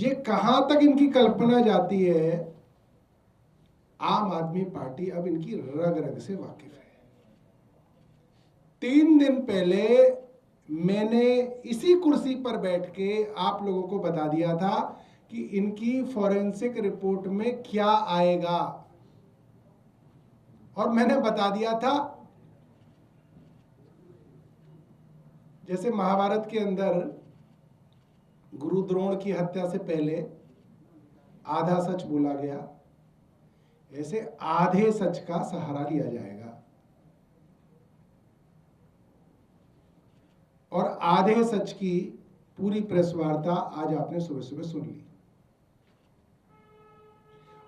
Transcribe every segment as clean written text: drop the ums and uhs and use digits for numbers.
ये कहां तक इनकी कल्पना जाती है, आम आदमी पार्टी अब इनकी रग रग से वाकिफ है। 3 दिन पहले मैंने इसी कुर्सी पर बैठ के आप लोगों को बता दिया था कि इनकी फॉरेंसिक रिपोर्ट में क्या आएगा, और मैंने बता दिया था जैसे महाभारत के अंदर गुरु द्रोण की हत्या से पहले आधा सच बोला गया, ऐसे आधे सच का सहारा लिया जाएगा और आधे सच की पूरी प्रेस वार्ता आज आपने सुबह सुबह सुन ली।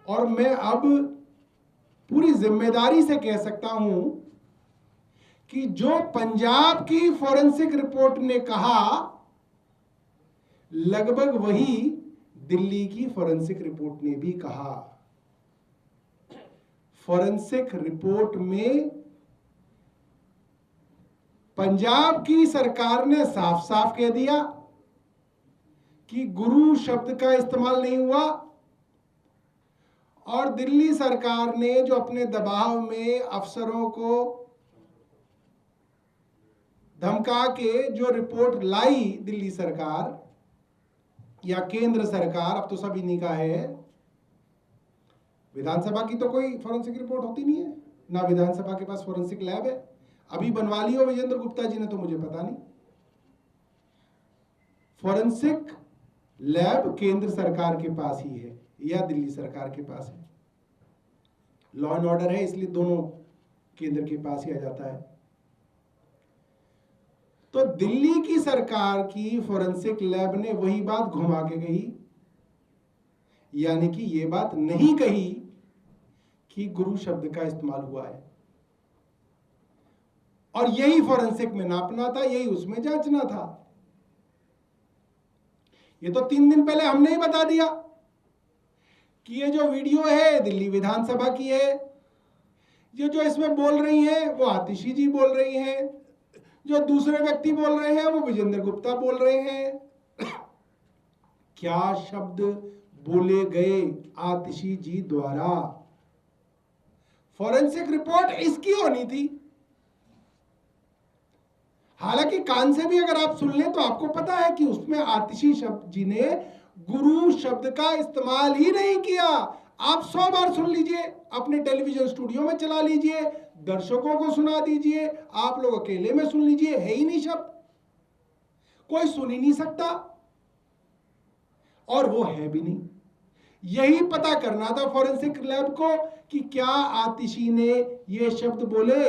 और मैं अब पूरी जिम्मेदारी से कह सकता हूं कि जो पंजाब की फॉरेंसिक रिपोर्ट ने कहा, लगभग वही दिल्ली की फॉरेंसिक रिपोर्ट ने भी कहा। फॉरेंसिक रिपोर्ट में पंजाब की सरकार ने साफ साफ कह दिया कि गुरु शब्द का इस्तेमाल नहीं हुआ, और दिल्ली सरकार ने जो अपने दबाव में अफसरों को धमका के जो रिपोर्ट लाई दिल्ली सरकार या केंद्र सरकार, अब तो सब इन्हीं का है, विधानसभा की तो कोई फॉरेंसिक रिपोर्ट होती नहीं है, ना विधानसभा के पास फॉरेंसिक लैब है। अभी बनवा ली हो विजेंद्र गुप्ता जी ने तो मुझे पता नहीं। फॉरेंसिक लैब केंद्र सरकार के पास ही है या दिल्ली सरकार के पास है। लॉ एंड ऑर्डर है, इसलिए दोनों केंद्र के पास ही आ जाता है। तो दिल्ली की सरकार की फॉरेंसिक लैब ने वही बात घुमा के कही, यानी कि यह बात नहीं कही कि गुरु शब्द का इस्तेमाल हुआ है, और यही फॉरेंसिक में नापना था, यही उसमें जांचना था। ये तो 3 दिन पहले हमने ही बता दिया कि ये जो वीडियो है दिल्ली विधानसभा की है, ये जो इसमें बोल रही हैं वो आतिशी जी बोल रही हैं, जो दूसरे व्यक्ति बोल रहे हैं वो विजेंद्र गुप्ता बोल रहे हैं। क्या शब्द बोले गए आतिशी जी द्वारा? फॉरेंसिक रिपोर्ट इसकी होनी थी। हालांकि कान से भी अगर आप सुन लें तो आपको पता है कि उसमें आतिशी शब्द जी ने गुरु शब्द का इस्तेमाल ही नहीं किया। आप 100 बार सुन लीजिए, अपने टेलीविजन स्टूडियो में चला लीजिए, दर्शकों को सुना दीजिए, आप लोग अकेले में सुन लीजिए, है ही नहीं शब्द, कोई सुन ही नहीं सकता, और वो है भी नहीं। यही पता करना था फॉरेंसिक लैब को कि क्या आतिशी ने ये शब्द बोले।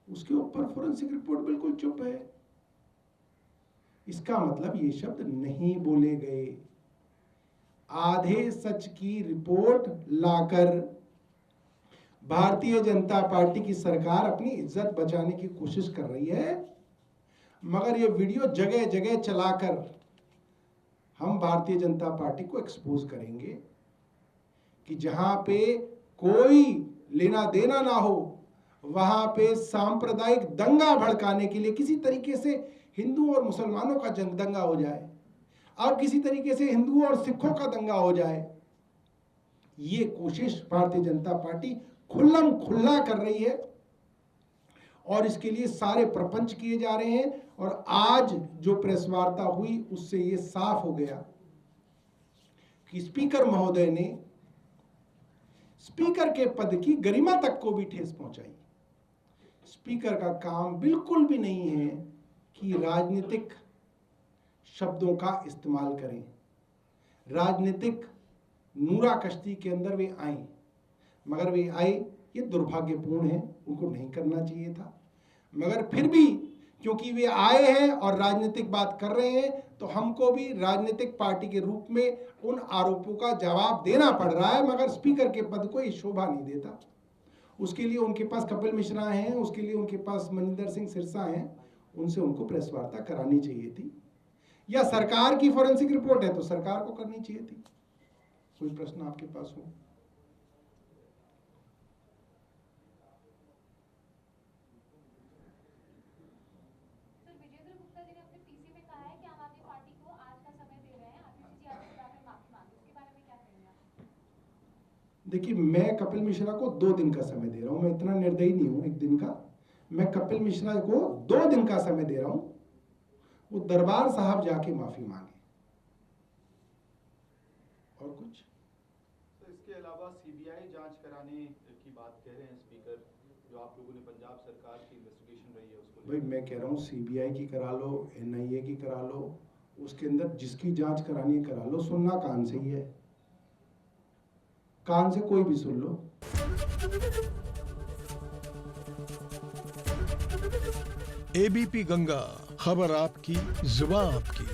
उसके ऊपर फॉरेंसिक रिपोर्ट बिल्कुल चुप है। इसका मतलब ये शब्द नहीं बोले गए। आधे सच की रिपोर्ट लाकर भारतीय जनता पार्टी की सरकार अपनी इज्जत बचाने की कोशिश कर रही है, मगर ये वीडियो जगह जगह चलाकर हम भारतीय जनता पार्टी को एक्सपोज करेंगे कि जहां पे कोई लेना देना ना हो, वहां पे सांप्रदायिक दंगा भड़काने के लिए किसी तरीके से हिंदू और मुसलमानों का जंग दंगा हो जाए, और किसी तरीके से हिंदुओं और सिखों का दंगा हो जाए, ये कोशिश भारतीय जनता पार्टी खुल्लम खुल्ला कर रही है, और इसके लिए सारे प्रपंच किए जा रहे हैं। और आज जो प्रेस वार्ता हुई उससे ये साफ हो गया कि स्पीकर महोदय ने स्पीकर के पद की गरिमा तक को भी ठेस पहुंचाई। स्पीकर का काम बिल्कुल भी नहीं है कि राजनीतिक शब्दों का इस्तेमाल करें, राजनीतिक नूरा कश्ती के अंदर वे आए, मगर वे आए, ये दुर्भाग्यपूर्ण है, उनको नहीं करना चाहिए था। मगर फिर भी क्योंकि वे आए हैं और राजनीतिक बात कर रहे हैं, तो हमको भी राजनीतिक पार्टी के रूप में उन आरोपों का जवाब देना पड़ रहा है, मगर स्पीकर के पद को ये शोभा नहीं देता। उसके लिए उनके पास कपिल मिश्रा हैं, उसके लिए उनके पास मनिंदर सिंह सिरसा हैं, उनसे उनको प्रेस वार्ता करानी चाहिए थी, या सरकार की फॉरेंसिक रिपोर्ट है तो सरकार को करनी चाहिए थी। कोई प्रश्न आपके पास हो? देखिए, मैं कपिल मिश्रा को 2 दिन का समय दे रहा हूं, मैं इतना निर्दयी नहीं हूं 1 दिन का। मैं कपिल मिश्रा को 2 दिन का समय दे रहा हूं, वो दरबार साहब जाके माफी मांगे। और कुछ तो इसके अलावा सीबीआई जांच कराने की बात कह रहे हैं स्पीकर, जो आप लोगों ने पंजाब सरकार की इन्वेस्टिगेशन रही है उसको। भाई मैं कह रहा हूँ सीबीआई की करा लो, एनआईए की करा लो, उसके अंदर जिसकी जांच करानी है करा लो, सुनना कान से ही है, कान से कोई भी सुन लो। एबीपी गंगा, खबर आपकी, जुबान आपकी।